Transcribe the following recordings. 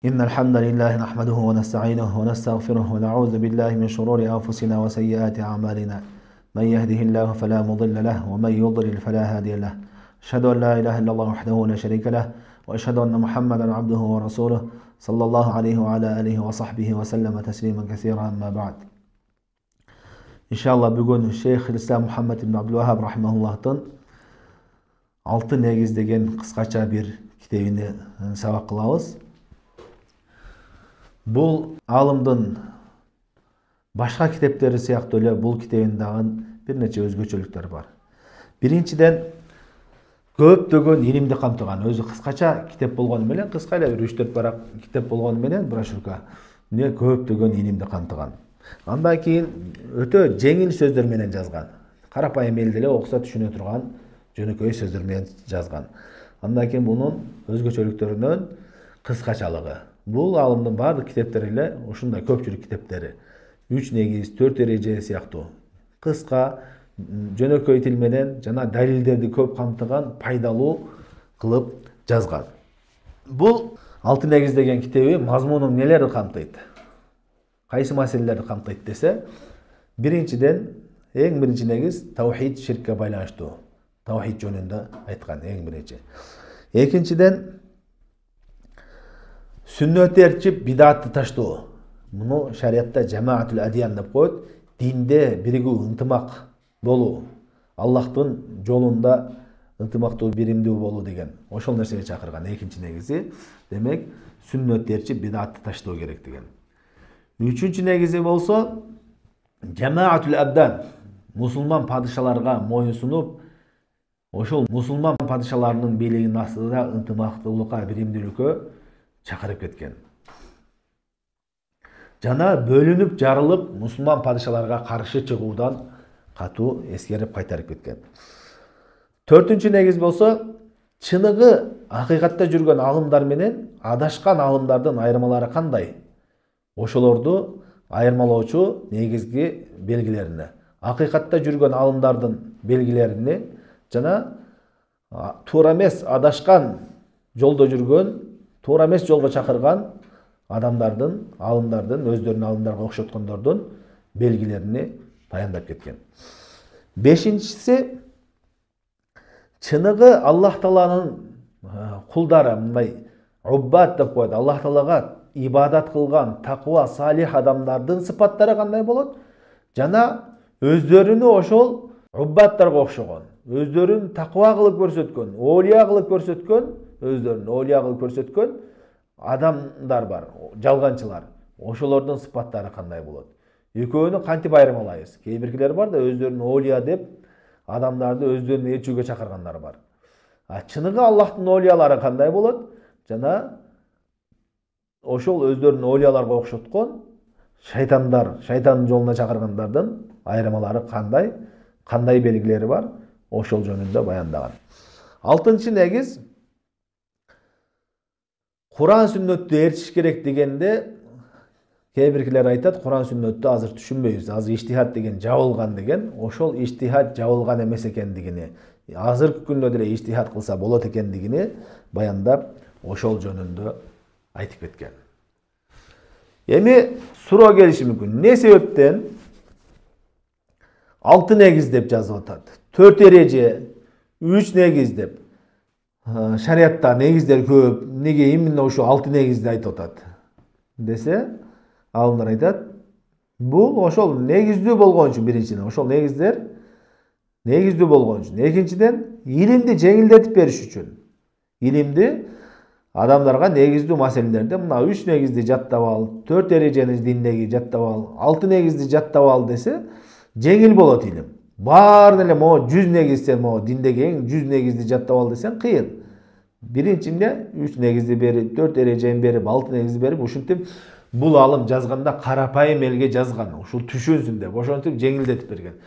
إن الحمد لله نحمده ونستعينه ونستغفره ونعوذ بالله من شرور أنفسنا وسيئات أعمالنا من يهده الله فلا مضل له ومن يضلل فلا هادي له أشهد أن لا إله إلا الله وحده لا شريك له وأشهد أن محمدا عبده ورسوله صلى الله عليه وعلى آله وصحبه وسلم تسليما كثيرا أما بعد. İnşallah bugün Şeyh İslam Muhammed ibn Abdülvahhab rahimahulloh'tan 6 negiz degen kıskaça bir kitabını sabak kılabız. Bu alımdın başka kitapları siyahtı öyle bu kitabındağın bir neçe özgöçölükler var. Birinciden көптөгөн илимди камтыган өзү кыскача китеп болгону менен кыска эле 3-4 барак китеп болгону менен брошюрка эмне көптөгөн илимди камтыган. Андан кийин өтө жеңил сөздөр менен жазган. Карапайым элди эле окуса түшүнө турган жөнөкөй сөздөр менен жазган. Андан кийин мунун өзгөчөлүктөрүнөн кыскачалыгы. Бул алымдын баардык китептери эле ушундай көпчүлүк китептери 3 негиз 4 эреже сыяктуу кыска жөнөкөй тил менен жана далилдерди көп камтыган пайдалуу кылып жазган. Бул 6 негиз деген китеби мазмунун нелерди камтыйт? Кайсы маселелерди камтыйт десе, биринчиден эң биринчи негиз таухид ширкке байланыштуу. Таухид жөнүндө айткан эң биринчи. Экинчиден сүннөт ээрчип бидатты таштоо. Муну шариатта жамаатул адиян деп коет. Динде биригүү, ынтымак болуу, Аллахтын жолунда ынтымактуу, биримдүү болуу деген. Ошол нерсеге чакырган экинчи негизи. Демек, сүннөт ээрчип бидатты таштоо керек деген. Үчүнчү негизи болсо жамаатул абдан. Мусулман падышаларга моюнсунуп, ошол мусулман падышаларынын бийлигинин астында ынтымактуулукка, биримдүүлүккө чакырып кеткен. Жана бөлүнүп жарылып мусулман падышаларга каршы чыгуудан катуу эскерип кайтарып кеткен. Төртүнчү негиз болсо чыныгы акыйкатта жүргөн алымдар менен адашкан алымдардын айырмалары кандай? Ошолорду айырмалоочу негизги белгилерине, акыйкатта жүргөн алымдардын белгилерине жана туура эмес адашкан жолдо жүргөн, туура эмес жолго чакырган адамдардын, алымдардын, өздөрүнүн алымдарга окшоткондордун белгилерине баяндап кеткен. Бешинчиси чыныгы Аллах Тааланын кулдары, мындай уббат деп коет, Аллах Таалага ибадат кылган, таква, салих адамдардын сыпаттары кандай болот? Жана өздөрүнү ошол уббаттарга окшогон, өздөрүн таква кылып көрсөткөн, олия кылып көрсөткөн, өздөрүн олия кылып көрсөткөн адамдар бар, жалганчылар. Ошолордун сыпаттары кандай болот? Экөөнү кантип айырмалайбыз? Кээ биркилер бар да өздөрүн олия деп адамдарды өздөрүнө ээрчүүгө чакыргандар бар. Чыныгы Аллахтын олиялары кандай болот? Жана ошол өздөрүнүн олияларга окшоткон шайтандар, шайтандын жолуна чакыргандардын айырмалары кандай? Кандай белгилери бар? Ошол жөнүндө баяндаган. Алтынчы негиз Куран сүннөттү ээрчиш керек дегенде кээ биркилер айтат, Куран сүннөттү азыр түшүнбөйбүз, азыр иштихат деген жабылган деген, ошол иштихат жабылган эмес экендигини, азыркы күндө деле иштихат кылса болот экендигини баяндап, ошол жөнүндө айтып кеткен. Эми суроо келиши мүмкүн. Не себептен 6 негиз деп жазып атат? 4 эреже, 3 негиз деп. Шариатта негиздер көп, неге именно ошо 6 негизди айтып атат десе, алымдар айтат, бул ошол негиздүү болгон үчүн биринчиден, ошол негиздер негиздүү болгон үчүн. Экинчиден, илимди жеңилдетип бериш үчүн. Илимди адамдарга негиздүү маселелерде мына 3 негизди жаттап ал, 4 эрежени диндеги жаттап ал, 6 негизди жаттап ал десе, жеңил болот илим. Баарын эле могу 100 негизден могу диндеги эң 100 негизди жаттап ал десең кыйын. Биринчиде 3 негизди берип, 4 эрежени берип, 6 негизди берип, ушинтип бул алым жазганда карапайым элге жазган, ушул түшүнсүн деп, ошентип жеңилдетип берген.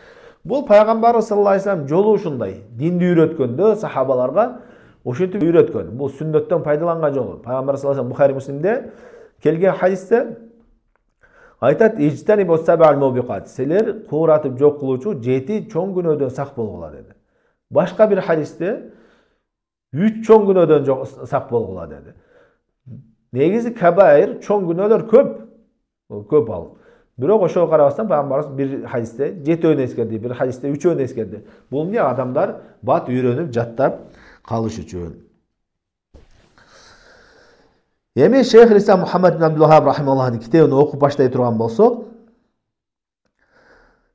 Бул пайгамбарыбыз саллаллаху алейхи вассалам жолу ушундай. Динди үйрөткөндө сахабаларга ошентип үйрөткөн. Бул сүннөттөн пайдаланган жолу. Пайгамбар саллаллаху алейхи вассалам Бухари Муслимде келген хадисте айтат, "Ижтанибу саб'ал мубиқат." Силер кууратып жок кылуучу 7 чоң күнөөдөн сак болгула деди. Башка бир хадисте 3 чоң күнөөдөн сак болгула деди. Негизи кабаир, чоң күнөөлөр көп. Көп ал. Бирок ошого карабастан пайгамбарыбыз бир хадисте 7-өн эскерди, бир хадисте 3-өн эскерди. Бул эмне? Адамдар бат үйрөнүп, жаттап калыш үчүн. Эми Шейх Ислам Мухаммад ибн Абдул-Вахаб рахимахуллахтын китебин окуп баштай турган болсок,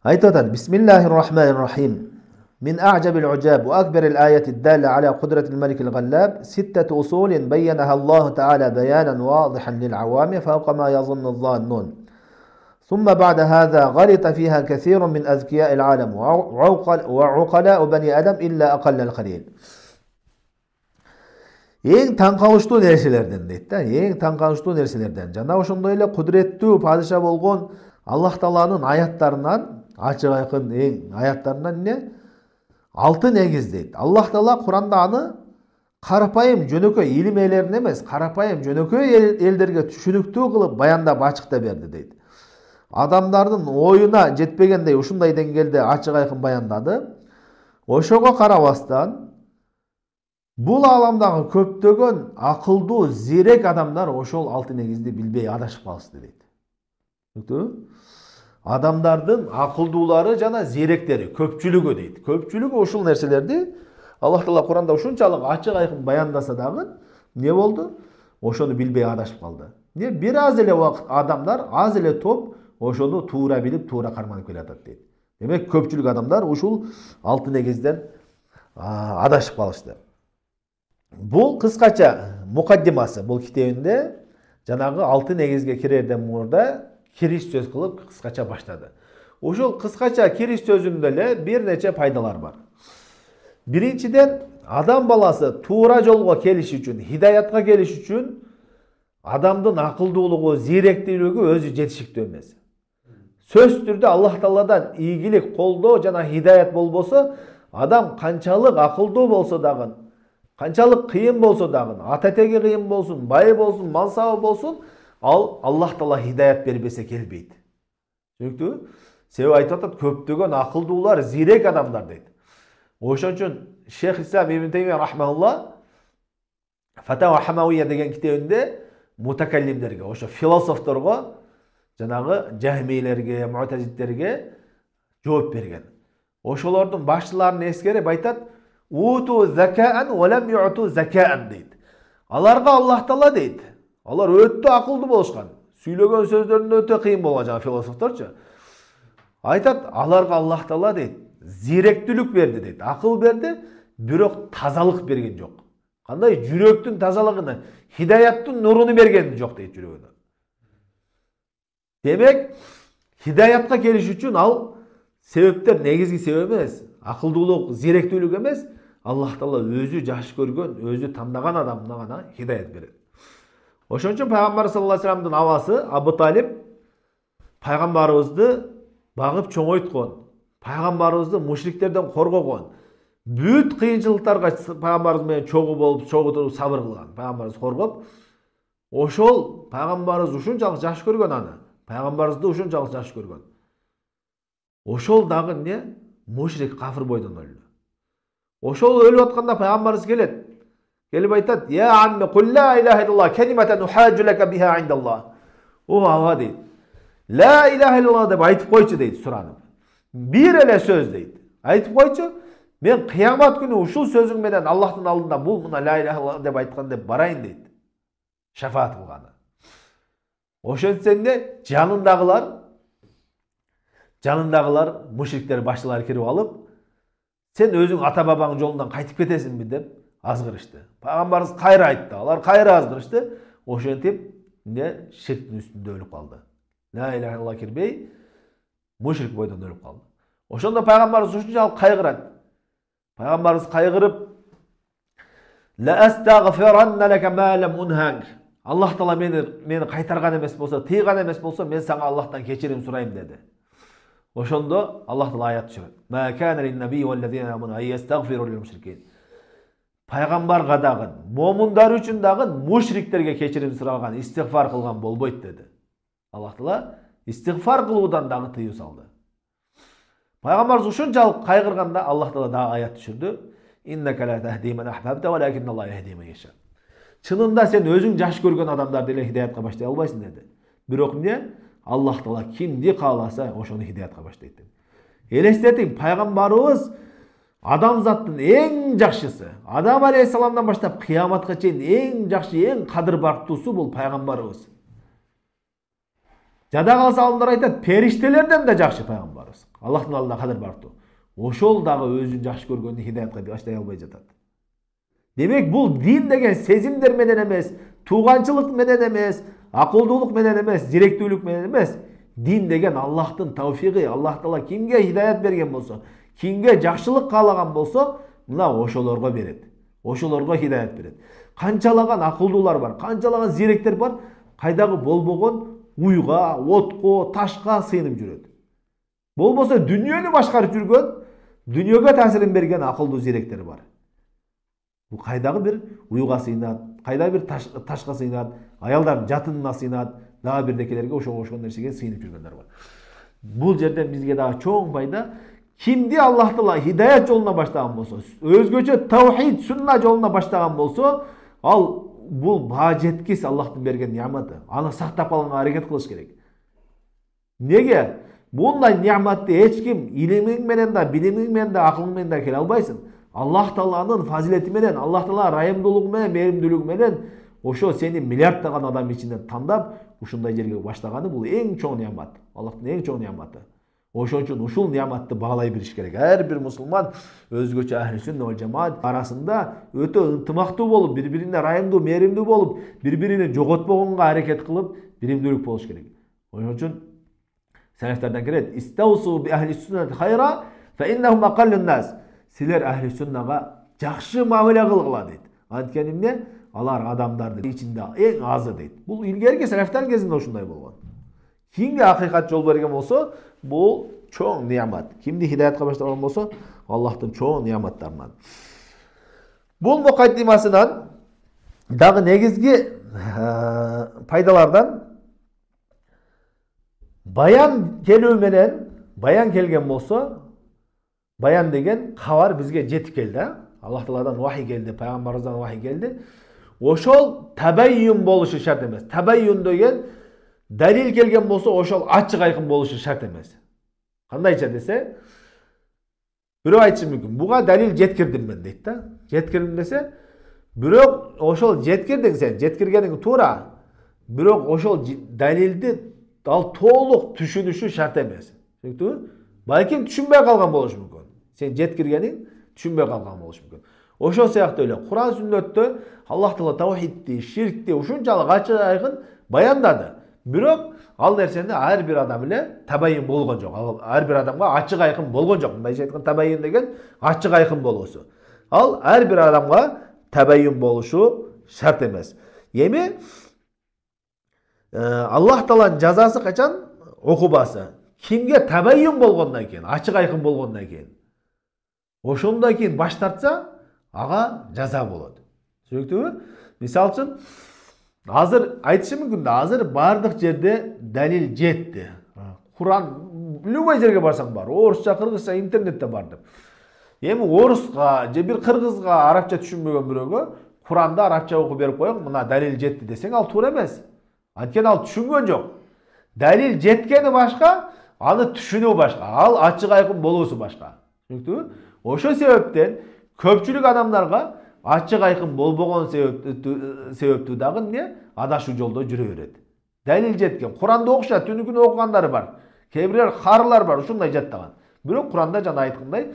айтып атат: Бисмиллахир-рахманир-рахим. من أعجب العجاب وأكبر الآية الدالة على قدرة الملك الغلاب 6 أصول بينها الله تعالى بيانا واضحا للعوام فوق ما يظن الظانون. ثم بعد هذا غلط فيها كثير من أذكياء العالم وعقلاء بني آدم إلا أقل القليل. Эң таң калыштуу нерселерден дейт да, эң таң калыштуу нерселерден. Жана ошондой эле кудуреттүү падыша болгон Аллах Тааланын аяттарынан, ачык айкын эң аяттарынан эмне? 6 негиз дейт. Аллах Таала Куранда аны карапайым жөнөкөй илим ээлерине эмес, карапайым жөнөкөй элдерге түшүнүктүү кылып баяндап ачыкта берди дейт. Адамдардын оюна жетпегендей ушундай деңгээлде ачык айкын баяндады. Ошого карабастан бул аламдагы көптөгөн акылдуу, зерек адамдар ошол 6 негизди билбей адашып калышты дейт. Түшүнүктүүбү? Адамдардын акылдуулары жана зеректери көпчүлүгү дейт. Көпчүлүгү ушул нерселерди Аллах Таала Куранда ушунчалык ачык айкын баяндаса дагы эмне болду? Ошону билбей адашып калды. Эмне? Бир аз эле убакыт адамдар, аз эле топ ошону туура билип, туура карманып келатат дейт. Демек көпчүлүк адамдар ушул 6 негизден адашып калышты. Бул кыскача мукаддимасы бул китебинде жанагы 6 негизге кирерден мурда кириш сөз кылып кыскача баштады. Ошол кыскача кириш сөзүндө эле бир нече пайдалар бар. Биринчиден, адам баласы туура жолго келиш үчүн, хидаятка келиш үчүн адамдын акылдуулугу, зеректүүлүгү өзү жетишиктүү эмес. Сөз түрдө Аллах Тааладан ийгилик, колдоо жана хидаят болбосо, адам канчалык акылдуу болсо дагы, канчалык кыйын болсо дагы, ата-теги кыйын болсун, бай болсун, мансабы болсун, ал Аллах Таала хидаят бербесе келбейт. Түшүнүктүүбү? Себеби айтып атат, көптөгөн акылдуулар зирек адамдар дейт. Ошон үчүн Шейх Ислам Ибн Таймия рахмаулла Фатава Хамауия деген китебинде мутакаллимдерге, ошо философторго, жанагы жахмийлерге, муътазилдерге жооп берген. Ошолордун башчыларын эскерип айтат: "Уту закаан ва лам ю'ту закаан" дейт. Аларга Аллах Таала дейт, алар өтө акылдуу болушкан. Сүйлөгөн сөздөрүнө өтө кыйын болгон жана философторчу. Айтат, аларга Аллах Таала дейт, зиректүүлүк берди дейт, акыл берди, бирок тазалык берген жок. Кандай? Жүрөктүн тазалыгын, хидаяттын нуруну берген жок дейт жүрөгүнө. Демек, хидаятка келиш үчүн ал себептер негизги себеп эмес, акылдуулук, зиректүүлүк эмес, Аллах Таала өзү жакшы көргөн, өзү тандаган адамына гана хидаят берет. Ошон үчүн пайгамбар саллаллаху алейхи вассаламдын абасы Абу Талиб пайгамбарыбызды багып чоңойткон, пайгамбарыбызды мушриктерден коргогон, бүт кыйынчылыктарга пайгамбарыбыз менен чогуу болуп, чогуу туруп сабыр кылган. Пайгамбарыбыз коргоп, ошол пайгамбарыбыз ушунчалык жакшы көргөн аны, пайгамбарыбызды ушунчалык жакшы көргөн. Ошол дагы эмне? Мушрик, кафир бойдон өлдү. Ошол өлүп атканда пайгамбарыбыз келет. Келип айтат: "Я амми, кул ла илаха иллаллах, калиматан ухаджу лака биха индаллах." О ага дейт. Ла илаха иллаллах деп айтып койчу дейт, суранып. Бир эле сөз дейт. Айтып койчу, мен кыямат күнү ушул сөзүң менен Аллахтын алдында бул мына ла илаха иллаллах деп айткан деп барайын дейт. Шафаат кылганы. Ошентсенде жанындагылар мушриктер башчылары кирип алып, сен өзүң ата бабаң жолундан кайтып кетесиңби деп азгырышты. Пайгамбарыбыз кайра айтты, алар кайра азгырышты. Ошентип, эмне ширктин үстүндө өлүп калды. Ла илаха иллаллах кирбей, мушрик бойдон өлүп калды. Ошондо пайгамбарыбыз ушунчалык кайгырат. Пайгамбарыбыз кайгырып: "Ла астагфиранна лака ма лам унхак." Аллах Таала мени кайтарган эмес болсо, тыйган эмес болсо, мен сага Аллахтан кечирим сурайм деди. Ошондо Аллах Таала аят түшүрөт. "Ма кана лин-набийи вал-лазина аману ай ястагфиру лил-мушрикин." Пайгамбарга дагы, момундар үчүн дагы мушриктерге кечирим сураган, истигфар кылган болбойт деди. Аллах Таала истигфар кылуудан дагы тыюу салды. Пайгамбарыбыз ушунчалык кайгырганда Аллах Таала дагы аят түшүрдү. "Иннака ла тахди ман ахбабта, валакин Аллах яхди ман яша." Чынында сен өзүң жакшы көргөн адамдарды эле хидаятка баштай албайсың деди. Бирок эмне? Аллах Таала кимди кааласа ошону хидаятка баштайт деди. Элестетиң, пайгамбарыбыз адамзаттын эң жакшысы. Адам алейхисаламдан баштап кыяматка чейин эң жакшы, эң кадыр бактуусу бул пайгамбарыбыз. Жада калса алымдар айтат, периштелерден да жакшы пайгамбарыбыз. Аллахтын алдында кадыр бактуу. Ошол дагы өзүн жакшы көргөнү хидаятка баштай албай жатат. Демек бул дин деген сезимдер менен эмес, тууганчылык менен эмес, акылдуулук менен эмес, зеректүүлүк менен эмес. Дин деген Аллахтын тауфиги. Аллах Таала кимге хидаят берген болсо, кимге жакшылык каалаган болсо, мына ошолорго берет. Ошолорго хидаят берет. Канчалаган акылдуулар бар, канчалаган зеректер бар, кайдагы болбогон уйга, отко, ташка сыйынып жүрөт. Болбосо дүнүйөнү башкарып жүргөн, дүнүйөгө таасирин берген акылдуу зеректер бар. Бул кайдагы бир уйга сыйнат, кайдагы бир ташка сыйнат, аялдардын жатынына сыйнат, дагы бирдекелерге ошого окшогон нерсеге сыйынып жүргөндөр бар. Бул жерден бизге дагы чоң пайда, кимди Аллах Таала хидаят жолуна баштаган болсо, өзгөчө таухид, сунна жолуна баштаган болсо, ал бул баа жеткис Аллахтын берген неаматы. Аны сактап калганга аракет кылыш керек. Неге? Мындай неаматты эч ким илимиң менен да, билимиң менен да, акылың менен да келе албайсың. Аллах Тааланын фазилети менен, Аллах Таала райымдуулугу менен, мээримдүүлүгү менен ошо сени миллиарддаган адам ичинен тандап, ушундай жерге баштаганы бул эң чоң неамат. Аллахтын эң чоң неаматы. Ошон үчүн ушул неаматты баалай билиш керек. Ар бир мусулман өзгөчө ахли сүнна вал жамаат арасында өтө ынтымактуу болуп, бири-бирине райымдуу, мээримдүү болуп, бири-бирини жоготпогонго аракет кылып, биримдүүлүк болуш керек. Ошон үчүн сәләфтәрдән келет: "Истаусу би ахли сүннати хайра, фа иннахум акаллун нас." Силер ахли сүннага жакшы мамиле кылгыла дейт. Анткени эмне? Алар адамдардын ичинде эң азы дейт. Бул илгерки сәләфтәр кезинде ушундай болгон. Кимге акыйкат жол берген болсо, бул чоң неамат. Кимди хидаятка баштаган болсо, Аллахтын чоң неаматтарынан. Бул мукаддимасынан дагы негизги пайдалардан баян келүү менен, баян келген болсо, баян деген кабар бизге жетип келди. Аллах Тааладан вахий келди, пайгамбарыбыздан вахий келди. Ошол табайюн болушу шарт эмес. Табайюн деген далил келген болсо, ошол ачык айкын болушу шарт эмес. Кандайча десе, бирөө айтышы мүмкүн, буга далил жеткирдим мен дейт да. Жеткирдим десе, бирок ошол жеткирдиң сен, жеткиргениң туура. Бирок ошол далилди ал толук түшүнүшү шарт эмес. Түшүндүңбү? Балким түшүнбөй калган болушу мүмкүн. Сен жеткиргениң түшүнбөй калган болушу мүмкүн. Ошол сыяктуу эле Куран сүннөттө Аллах Таала таухидти, ширкти ушунчалык ачык айкын баяндады. Бирок ал нерсени ар бир адам эле табайын болгон жок. Ар бир адамга ачык айкын болгон жок. Мындайча айтканда табайын деген ачык айкын болуусу. Ал ар бир адамга табайын болушу шарт эмес. Эми Аллах Тааланын жазасы качан? Окубасы. Кимге табайын болгондон кийин, ачык айкын болгондон кийин, ошондон кийин баш тартса, ага жаза болот. Түшүнүктүбү? Мисалы үчүн, азыр айтышы мүмкүн да, азыр бардык жерде далил жетти. Куран любой жерге барсаң бар, орусча, кыргызча, интернетте бар деп. Эми оруска же бир кыргызга арабча түшүнбөгөн бирөөгө Куранда арабча окуп берип коюң, мына далил жетти десең, ал туура эмес. Анткени ал түшүнгөн жок. Далил жеткени башка, аны түшүнүү башка, ал ачык айкын болуусу башка. Түшүнүктүбү? Ошол себептен көпчүлүк адамдарга ачык айкын болбогон себептүү дагы эмне? Адашуу жолдо жүрө берет. Далил жеткен. Куранда окушат, түнү күнү окугандар бар. Кээ бирлер карылар бар, ушундай жаттаган. Бирок Куранда жана айткандай,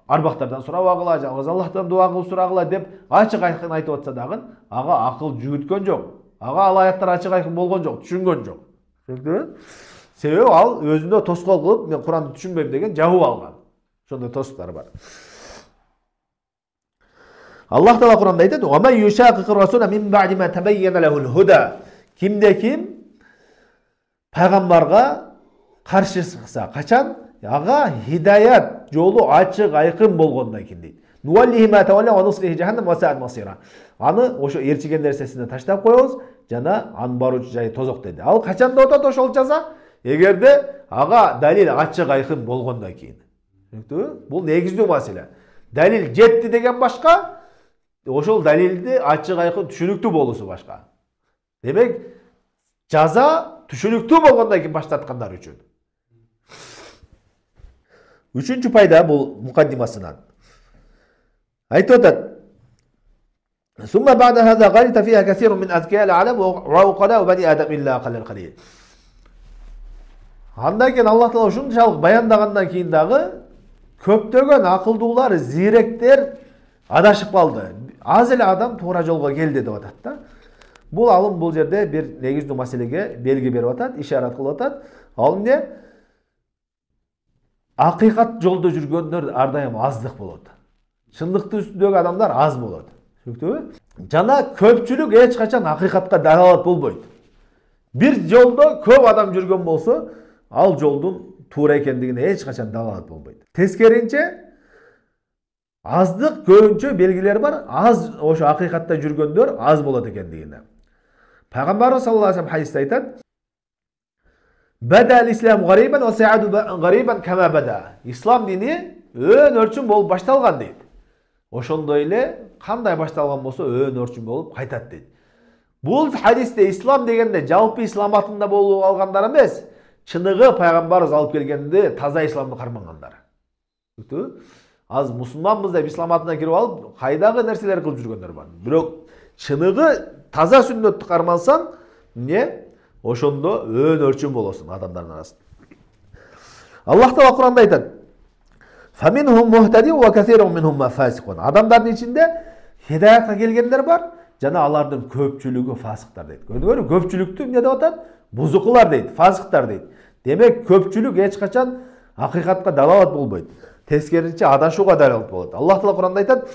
арбактардан сурабагыла, жалгыз Аллахтан дуа кылып сурагыла деп ачык айкын айтып атса дагы, ага акыл жүгүткөн жок. Ага ал аяттар ачык айкын болгон жок, түшүнгөн жок. Түшүндүңбү? Себеби ал өзүнө тоскоол кылып, мен Куранды түшүнбөйм деген жабып алган. Ошондой тосуктар бар. Аллах Таала Куранда айтат: "Ва ман юшакиқи расула мин баъди ма табайяна лахул худа." Кимде ким пайгамбарга каршы чыкса, качан? Ага хидаят жолу ачык айкын болгондон кийин дейт. Нуаллихи ма тавалла ва нуслихи жаханнам ва саат масира. Аны ошо ээрчиген нерсесине таштап коебуз, жана анын баруучу жайы тозок деди. Ал качан да отот ошол жаза? Эгерде ага далил ачык айкын болгондон кийин. Түшүнүктүбү? Бул негиздүү маселе. Далил жетти деген башка, ошол далилди ачык айкын түшүнүктүү болуусу башка. Демек, жаза түшүнүктүү болгондон кийин баштаткандар үчүн. Үчүнчү пайда бул мукаддимасынан. Айтып атат: ثم بعد هذا غلط فيها كثير من أذكياء العالم وعقلاء بني آدم إلا أقل القليل. Андан кийин Аллах Таала ушунчалык баяндагандан кийин дагы көптөгөн акылдуулар, зиректер адашып калды. Аз эле адам туура жолго келди деп атат да. Бул алым бул жерде бир негиздүү маселеге белги берип атат, ишарат кылып атат. Ал эмне? Акыйкат жолдо жүргөндөр ар дайым аздык болот. Чындыктын үстүндөгү адамдар аз болот. Түшүнүктүүбү? Жана көпчүлүк эч качан акыйкатка далалат болбойт. Бир жолдо көп адам жүргөн болсо, ал жолдун туура экендигине эч качан далалат болбойт. Тескеринче, аздык көбүнчө белгилери бар, аз ошо акыйкатта жүргөндөр аз болот экендигине. Пайгамбарыбыз саллаллаху алейхи ва саллям хадисте айтат: "Бада ал-ислам гарибан ва са'аду гарибан кама бада." Ислам дини өн өрчүн болуп башталган дейт. Ошондой эле кандай башталган болсо өн өрчүн болуп кайтат дейт. Бул хадисте ислам дегенде жалпы ислам атында болуп алгандар эмес, чыныгы пайгамбарыбыз алып келгенде таза исламды кармангандар. Түшүнүктүбү? Аз мусулманбыз деп ислам атына кирип алып, кайдагы нерселер кылып жүргөндөр бар. Бирок чыныгы таза сүннөттү кармансаң, ошондо өн өрчүн болосуң адамдардын арасында. Аллах Таала Куранда айтат: "Фаминхум мухтади ва касирун минхум фасикун." Адамдардын ичинде хидаятка келгендер бар, жана алардын көпчүлүгү фасыктар дейт. Көрдүңөрбү? Көпчүлүктү эмне деп атат? Бузукулар дейт, фасыктар дейт. Демек, көпчүлүк эч качан акыйкатка далалат болбойт. Тескеринче адашууга далалат болот. Аллах Таала Куранда айтат: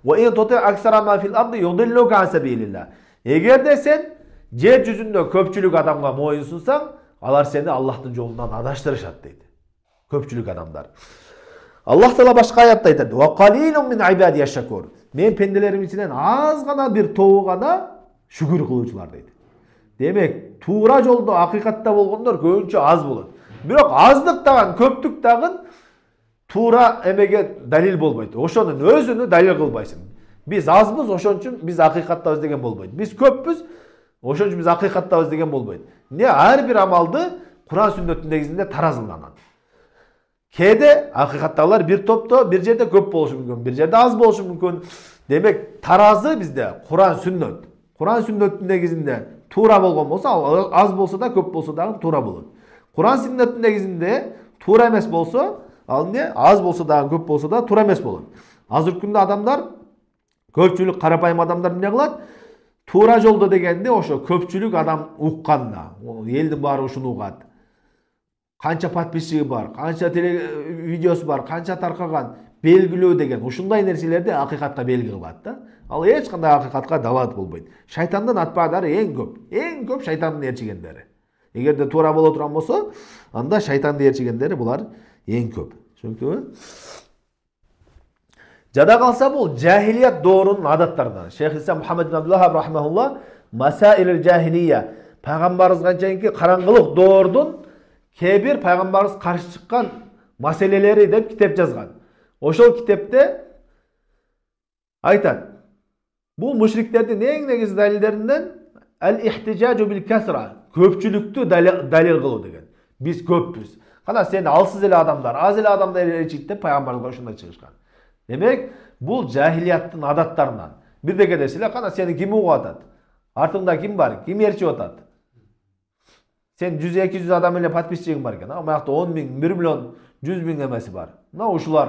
"Ва ин тути аксара ма фил арди юдиллука ан сабилилlah." Эгерде сен жер жүзүндө көпчүлүк адамга моюн сунсаң, алар сени Аллахтын жолунан адаштырышат дейт. Көпчүлүк адамдар. Аллах Таала башка аятта айтат: "Ва қалилун мин ибади аш-шакур." Мен пенделерим ичинен аз гана бир тобу гана шүгүр кылуучулар дейт. Демек, туура жолдо акыйкатта болгондор көбүнчө аз болот. Бирок аздык дагы, көптүк дагы туура эмеге далил болбойт. Ошонун өзүнү далил кылбайсың. Биз азбыз, ошон үчүн биз акыйкаттабыз деген болбойт. Биз көппүз, ошон үчүн биз акыйкаттабыз деген болбойт. Ар бир амалды Куран сүннөттүн негизинде таразыланат. Кээде акыйкаттагылар бир топто, бир жерде көп болушу мүмкүн, бир жерде аз болушу мүмкүн. Демек, таразы бизде Куран сүннөт. Куран сүннөттүн негизинде туура болгон болсо, ал аз болсо да, көп болсо дагы туура болот. Куран сүннөттүн негизинде туура эмес болсо, ал аз болсо дагы, көп болсо да туура эмес болот. Азыр күндө адамдар, көпчүлүк карапайым адамдар эмне кылат? Туура жолдо дегенде ошо көпчүлүк адам укканда, элдин баары ушуну угат. Канча подписчиги бар, канча видеосу бар, канча таркаган, белгилөө деген ушундай нерселерди акыйкатка белги кылат да. Ал эч кандай акыйкатка далалат болбойт. Шайтандын атпаадары эң көп шайтандын ээрчигендери. Эгерде туура боло турган болсо, анда шайтандын ээрчигендери булар эң көп. Түшүнүктүбү? Жада калса бул жахилият доорунун адаттарынан. Шейх Ислам Мухаммад ибн Абдуллах рахмахулла Масаилul Jahiliya, пайгамбарыбызга чейинки караңгылык доордун кээ-бир пайгамбарыбыз каршы чыккан маселелери деп китеп жазган. Ошол китепте айтат: бул мушриктердин эң негизги далилдеринен al-ihtijaju bil kasra, көпчүлүктү далил кылуу деген. Биз көппүз. Кана сен алсыз эле адамдар, аз эле адамдар ээрчийт деп пайгамбарга ушундай чыгышкан. Демек, бул жахилияттын адаттарынан. Бирдеге десе, кана сени ким угуп атат? Артыңда ким бар? Ким ээрчип атат? Сен 100-200 адам эле подписчигиң бар экен. Ама жакта 10 миң, 1 миллион, 100 миң эмеси бар. Мына ушулар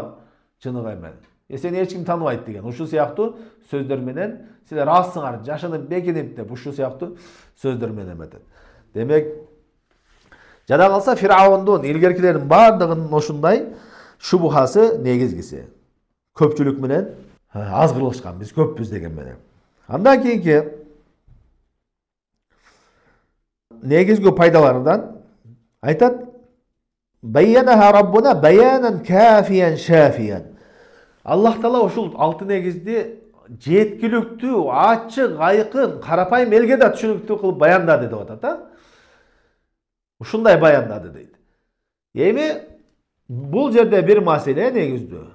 чыныгы эме. Сени эч ким тааныбайт деген. Ушул сыяктуу сөздөр менен силер азсыңар, жашынып бекинип деп ушул сыяктуу сөздөр менен эметет. Демек, жада калса Фираундун, илгеркилердин бардыгынын ошундай шубухасы негизгиси. Көпчүлүк менен аз кылышкан, биз көппүз деген менен. Андан кийинки негизги пайдаларынан айтат: "Байянаха Раббуна баянан кафиян шафиян." Аллах Таала ушул алты негизди жеткиликтүү, ачык, айкын, карапайым элге да түшүнүктүү кылып баяндады деп атат, Ушундай баяндады дейт. Эми бул жерде бир маселе негиздүү.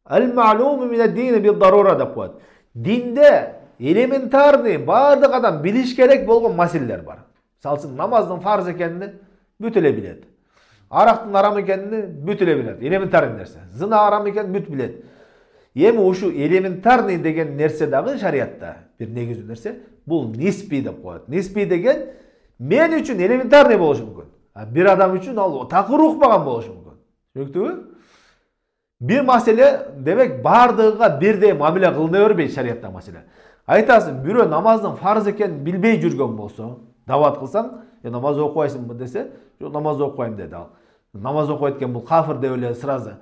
Al-ma'lum min ad-din bil-darura деп коет. Dinde элементарный бардык адам билиш керек болгон маселелер бар. Мисалы үчүн намаздын фарз экенин бүт эле билет. Арактын арам экенин бүт эле билет. Элементарный нерсе. Зына арам экенин бүт билет. Эми ушу элементарный деген нерсе дагы шариатта бир негизүү нерсе. Бул ниспи деп коет. Ниспи деген мен үчүн элементарный болушу мүмкүн. Бир адам үчүн ал такыр укпаган болушу мүмкүн. Түшүнүктүбү? Бир маселе демек бардыгына бирдей мамиле кылына бербейт шариатта маселе. Айтасың, бирөө намаздын фарз экенин билбей жүргөн болсо, дават кылсаң, намаз окубайсыңбы десе, жок намаз окубайм деди ал. Намаз окубайт экен бул кафир деп эле сразу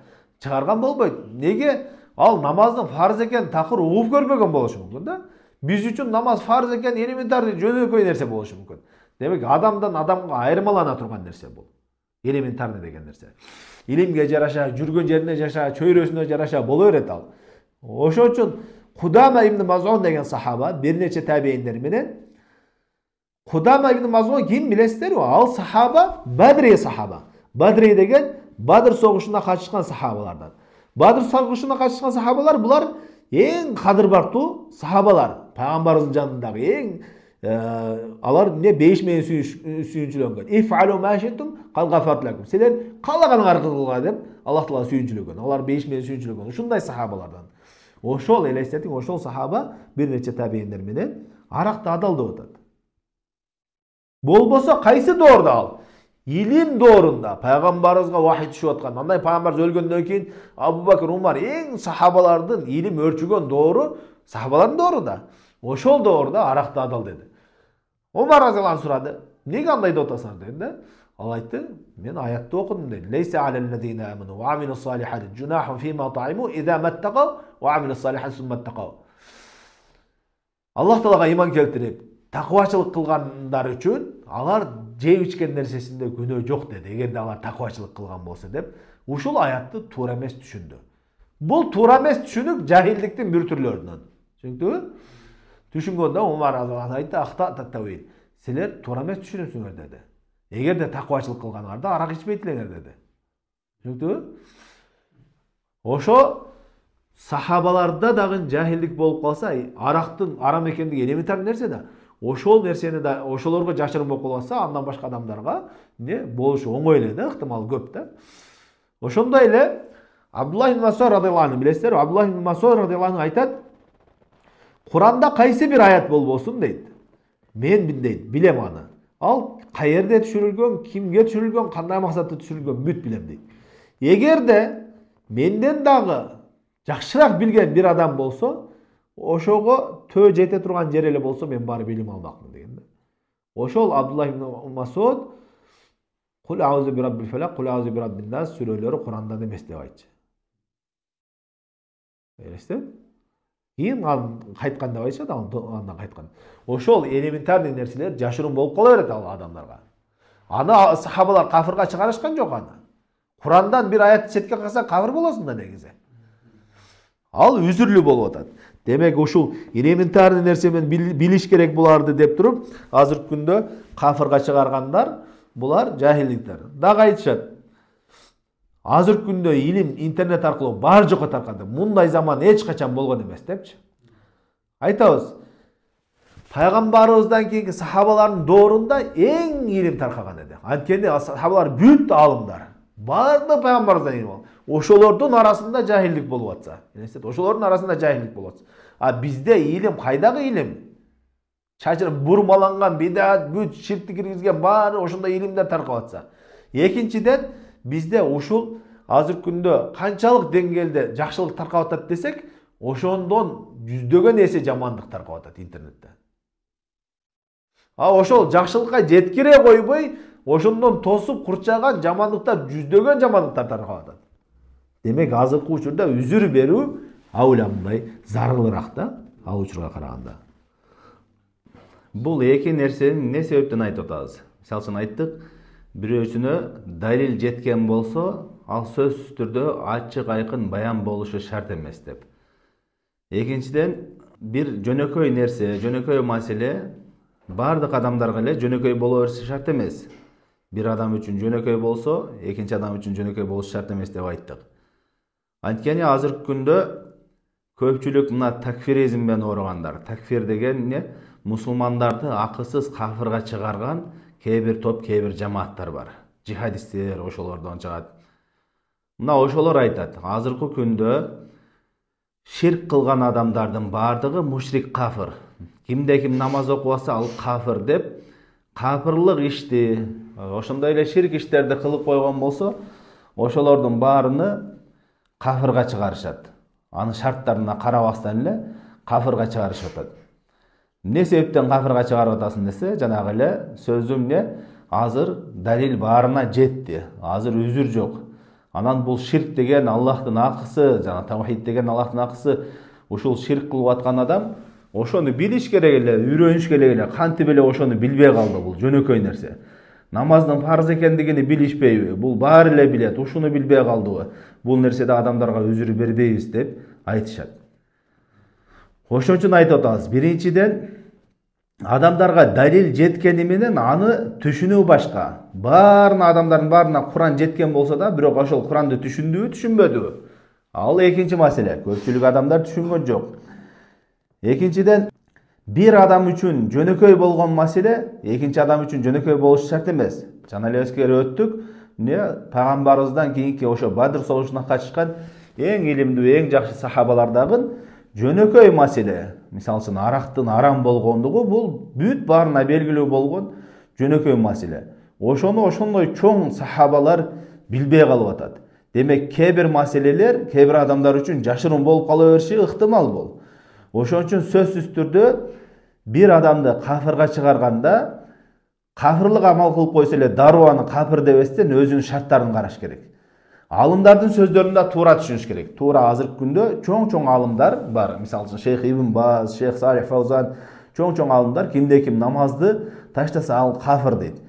чыгарган болбойт. Неге? Ал намаздын фарз экенин такыр угуп көрбөгөн болушу мүмкүн да. Биз үчүн намаз фарз экен элементарный жөнөкөй нерсе болушу мүмкүн. Демек адамдан адамга айырмалана турган нерсе бул. Элементарный деген нерсе. Илимге жараша, жүргөн жерине жараша, чөйрөсүнө жараша боло берет ал. Ошон үчүн Кудама ибн Мазун деген сахаба бир нече табииндер менен Кудама ибн Мазун ким билесиздерби? Ал сахаба, Бадри сахаба. Бадри деген Бадр согушуна катышкан сахабалардан. Бадр согушуна катышкан сахабалар булар эң кадырбактуу сахабалар. Пайгамбарыбыздын жанындагы эң алар эмне бейиш менен сүйүнчүлөнгөн. Ифалу ма шитум кал гафарт лакум. Силер каалаганыңарды кылгыла деп Аллах Таала сүйүнчүлөнгөн. Алар бейиш менен сүйүнчүлөнгөн. Ушундай сахабалардан. Ошол элестетиң, ошол сахаба бир нече табииндер менен аракты адал деп атат. Болбосо кайсы доорда ал? Илим доорунда пайгамбарыбызга вахий түшүп аткан. Андай пайгамбарыбыз өлгөндөн кийин Абу Бакр, Умар эң сахабалардын илим өрчүгөн доору сахабалардын доорунда. Ошол доорда аракты адал деди. Умар разияллаху анху сурады. Неге андай деп атасыңар dedi да. Ал айтты, мен аятты окудум dedi. Лейса алаллазина аману ва амилус салихати джунахун фима таиму иза маттакау ва амилус салихати сумма аттакау. Аллах Таалага иман келтирип, такыбачылык кылгандар үчүн алар жеп ичкен нерсесинде күнөө жок деди. Эгерде алар такыбачылык кылган болсо деп, ушул аятты туура эмес түшүндү. Бул туура эмес түшүнүк жахилдиктин бир түрлөрүнөн. Түшүндүңбү? Түшүнгөндө Умар разияллаху айтты, ахта таттауил. Силер туура эмес түшүнөсүңөр деди. Эгерде такыбачылык кылганыңарда арак ичпейт элеңер деди. Түшүндүңбү? Ошо сахабаларда дагы жахилдик болуп калса, арактын арам экендиги элементарный нерсе да. Ошол нерсени да ошолорго жашырын болуп калса, андан башка адамдарга эмне болушу оңой эле да, ыктымал көп да. Ошондой эле Абдуллах ибн Масуд радыйаллаху анху билесиздер, Абдуллах ибн Масуд радыйаллаху анху айтат, Куранда кайсы бир аят болбосун дейт. Мен дейт, билем аны. Ал каерде түшүрүлгөн, кимге түшүрүлгөн, кандай максатта түшүрүлгөн бүт билем дейт. Эгерде менден дагы жакшыраак билген бир адам болсо, ошого төө жете турган жер эле болсо мен барып билим алмакмын деген да. Ошол Абдуллах ибн Масуд Кул аузу би раббил фалак, кул аузу би раббин нас сүрөлөрү Курандан эмес деп айтчы. Элестет? Кийин кайткан деп айтышат, андан кайткан. Ошол элементарный нерселер жашырын болуп кала берет ал адамдарга. Аны сахабалар кафырга чыгарышкан жок аны. Курандан бир аятты четке калса кафыр болосуң да негизи. Ал үзүрлүү болуп атат. Демек ушул элементарный нерсе менен билиш керек буларды деп туруп, азыркы күндө кафырга чыгаргандар булар жахилдиктер. Дагы айтышат. Азыркы күндө илим интернет аркылуу бар жокко таркады. Мындай заман эч качан болгон эмес депчи. Айтабыз. Пайгамбарыбыздан кийинки сахабалардын доорунда эң илим таркаган эди. Анткени сахабалар бүт алымдар. Бардык пайгамбарыбыздан илим алган. Ошолордун арасында жахилдик болуп атса, ошолордун арасында жахилдик болуп атса. А бизде илим кайдагы илим? Чачырып бурмаланган бидат, бүт ширкти киргизген баары ошондой илимдер таркап атса. Экинчиден бизде ушул азыркы күндө канчалык деңгээлде жакшылык таркап атат десек, ошондон жүздөгөн эсе жамандык таркап атат интернетте. А ошол жакшылыкка жеткире койбой, ошондон тосуп курчаган жамандыктар, жүздөгөн жамандыктар таркап атат. Демек азыркы учурда үзүр берүү ауламдай зарылыраак да, ал учурга караганда. Бул эки нерсени эмне себептен айтып атабыз? Мисалы үчүн айттык, бирөөсүнө далил жеткен болсо, ал сөзсүз түрдө ачык айкын баян болушу шарт эмес деп. Экинчиден, бир жөнөкөй нерсе, жөнөкөй маселе бардык адамдарга эле жөнөкөй боло бериши шарт эмес. Бир адам үчүн жөнөкөй болсо, экинчи адам үчүн жөнөкөй болушу шарт эмес деп айттык. Анткени азыркы күндө Көпчүлүк мына такфиризм менен ооругандар. Такфир деген эмне? Мусулмандарды акысыз кафырга чыгарган кээ бир топ, кээ бир жамааттар бар. Жихадисттер ошолордон чыгат. Мына ошолор айтат, азыркы күндө ширк кылган адамдардын бардыгы мушрик кафыр. Кимде ким намаз окубаса ал кафыр деп, кафырлык ишти, ошондой эле ширк иштерди кылып койгон болсо, ошолордун баарыны кафырга чыгарышат. Анын шарттарына карабастан эле кафырга чыгарышып атат. Эмне себептен кафырга чыгарып атасың десе, жанагы эле сөзүм эмне? Азыр далил баарына жетти. Азыр үзүр жок. Анан бул ширк деген Аллахтын акысы, жана тавхид деген Аллахтын акысы, ушул ширк кылып аткан адам ошону билиш керек эле, үйрөнүш керек эле. Кантип эле ошону билбей калды, бул жөнөкөй нерсе. Намаздын фарз экендигини билишпейби? Бул баары эле билет, ушуну билбей калдыбы? Бул нерседе адамдарга үзүр бербейбиз деп айтышат. Ошон үчүн айтып атабыз, биринчиден адамдарга далил жеткени менен аны түшүнүү башка. Баарына адамдардын баарына Куран жеткен болсо да, бирок ошол Куранды түшүндүбү, түшүнбөдүбү? Ал экинчи маселе. Көпчүлүк адамдар түшүнгөн жок. Экинчиден, бир адам үчүн жөнөкөй болгон маселе экинчи адам үчүн жөнөкөй болушу шарт эмес. Жана эле эскерип өттүк, пайгамбарыбыздан кийинки ошо Бадыр согушуна катышкан эң илимдүү, эң жакшы сахабалардагы жөнөкөй маселе. Мисалы үчүн арактын арам болгондугу бул бүт баарына белгилүү болгон жөнөкөй маселе. Ошону ошондой чоң сахабалар билбей калып атат. Демек, кээ бир маселелер кээ бир адамдар үчүн жашыруун болуп кала бериши ыктымал бул. Ошон үчүн сөзсүз түрдө бир адамды кафырга чыгарганда кафырлык амал кылып койсо эле дароо аны кафыр деп эстен өзүнүн шарттарын караш керек. Алымдардын сөздөрүн да туура түшүнүш керек. Туура азыркы күндө чоң алымдар бар. Мисалы үчүн Шейх Ибн Баз, Шейх Салих Фаузан, чоң алымдар кимде ким намазды таштаса ал кафыр дейт.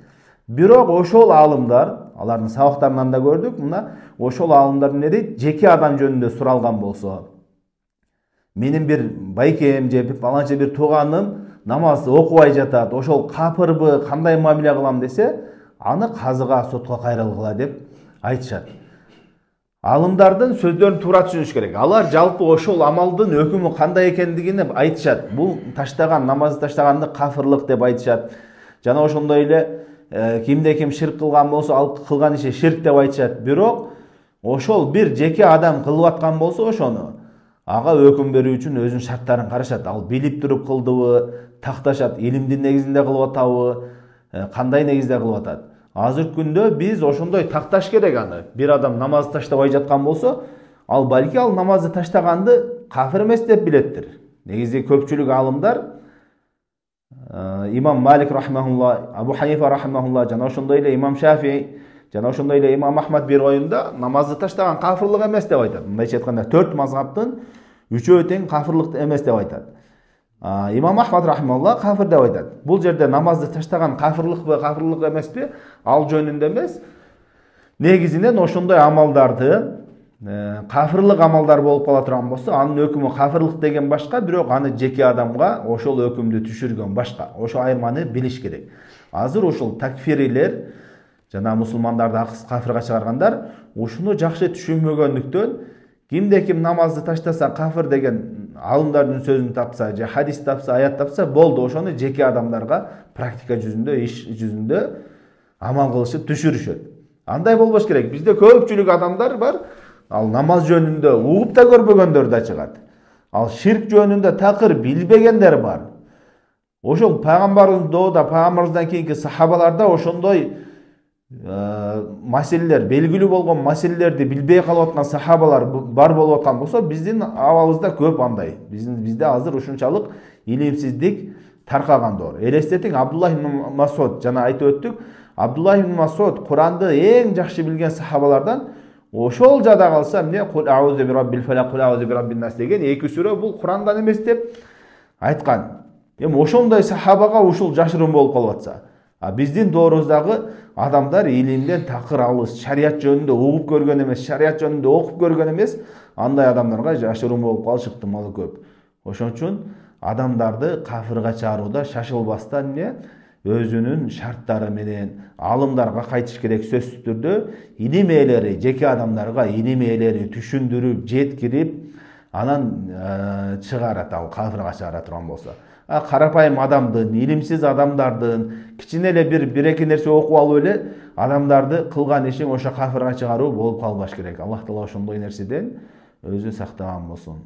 Бирок ошол алымдар, алардын сабактарынан да көрдүк, мына ошол алымдар эмне дейт? Жеке адам жөнүндө суралган болсо, менин бир байкем же баланча бир тууганым намаз окубай жатат, ошол капырбы, кандай мамиле кылам десе, аны казыга, сотко кайрылгыла деп айтышат. Алымдардын сөздөрүн туура түшүнүш керек. Алар жалпы ошол амалдын өкүмү кандай экендигини айтышат. Бул таштаган, намазды таштаганды кафырлык деп айтышат. Жана ошондой эле кимде ким ширк кылган болсо, ал кылган иши ширк деп айтышат. Бирок ошол бир жеке адам кылып аткан болсо, ошону ага өкүм берүү үчүн өзүнүн шарттарын карашат. Ал билип туруп кылдыбы, такташат, илимдин негизинде кылып атабы, кандай негизде кылып атат. Азыркы күндө биз ошондой такташ керек аны. Бир адам намазды таштабай жаткан болсо, ал балки ал намазды таштаганды кафир эмес деп билеттир. Негизи көпчүлүк алымдар имам Малик рахмахулла, Абу Ханифа рахмахулла, жана ошондой эле имам Шафии, жана ошондой эле имам Ахмад бир оюнда намазды таштаган кафырлык эмес деп айтат. Мындайча айтканда 4 мазхабтын 3-өө тең кафырлык эмес деп айтат. Имам Ахмад рахмалла кафир деп айтат. Бул жерде намазды таштаган кафырлыкпы, кафырлык эмеспи? Ал жөнүндө эмес. Негизинен ошондой амалдарды кафырлык амалдар болуп кала турган болсо, анын өкүмү кафырлык деген башка, бирок аны жеке адамга ошол өкүмдү түшүргөн башка. Ошо айырманы билиш керек. Азыр ушул такфирилер жана мусулмандарды акысыз кафырга чыгаргандар ушуну жакшы түшүнбөгөндүктөн кимде ким намазды таштаса кафыр деген алымдардын сөзүн тапса, же хадис тапса, аят тапса, болду, ошону жеке адамдарга практика жүзүндө, иш жүзүндө амал кылышып түшүрүшөт. Андай болбош керек. Бизде көпчүлүк адамдар бар, ал намаз жөнүндө угуп да көрбөгөндөр да чыгат. Ал ширк жөнүндө такыр билбегендер бар. Ошол пайгамбарыбыздын доодо, пайгамбарыбыздан кийинки сахабаларда ошондой маселелер, белгилүү болгон маселелерди билбей калып аткан сахабалар бар болуп аткан болсо, биздин абалыбызда көп андай. Бизде азыр ушунчалык илимсиздик таркаган доор. Элестетиң, Абдуллах ибн Масуд, жана айтып өттүк, Абдуллах ибн Масуд Куранды эң жакшы билген сахабалардан. Ошол жада калса, эмне кул аузу би раббил фалак, кул аузу би раббин нас деген эки сүрө бул Курандан эмес деп айткан. Эми ошондой сахабага ушул жашыруун болуп калып атса, биздин доорубуздагы адамдар илимден такыр алыс, шарият жөнүндө угуп көргөн эмес, шарият жөнүндө окуп көргөн эмес, андай адамдарга жашыруун болуп калыш ыктымалы көп. Ошон үчүн адамдарды кафырга чыгарууда шашылбастан эмне өзүнүн шарттары менен алымдарга кайтыш керек. Сөзсүз түрдө илим ээлери, жеке адамдарга илим ээлери түшүндүрүп, жеткирип, анан чыгарат, ал кафирга чыгара турган болсо. Карапайым адамдын, илимсиз адамдардын кичине эле бир эки нерсе окуп алып эле адамдарды кылган ишин ошо кафирга чыгаруу болуп калбаш керек. Аллах таала ошондой нерседен өзү сактаган болсун.